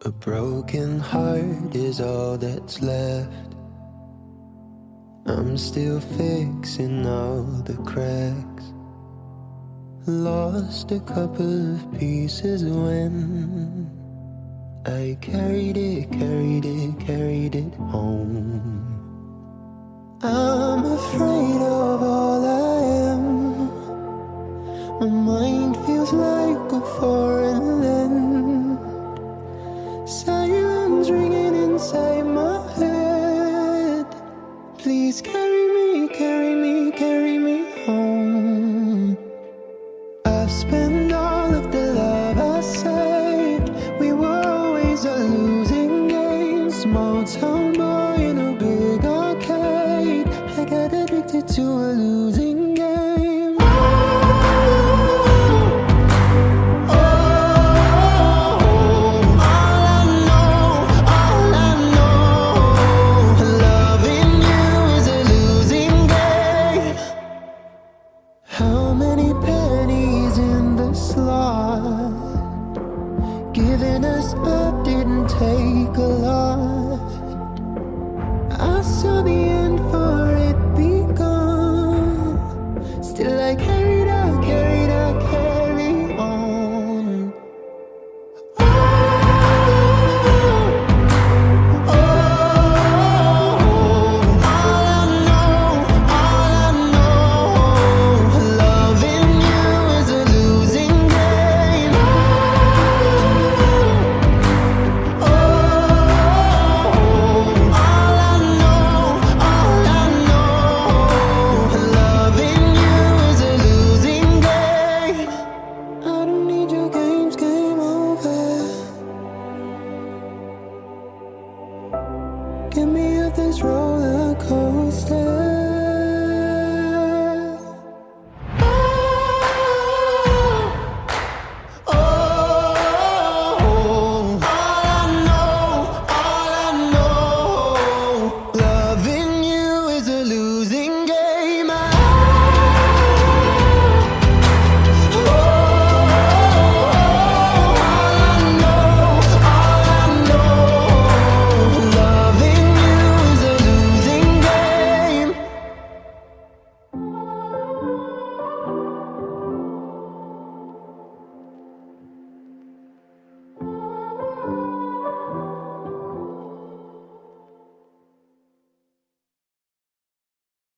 A broken heart is all that's left. I'm still fixing all the cracks. Lost a couple of pieces when I carried it home. I'm afraid of all I am. My mind feels like a foreign land. Silence ringing inside my head. Please carry me, carry me, carry me home. I've spent all of the love I saved. We were always a losing game. Small town boy in a big arcade. I got addicted to a losing game. How many pennies in the slot? Giving us up didn't take a lot.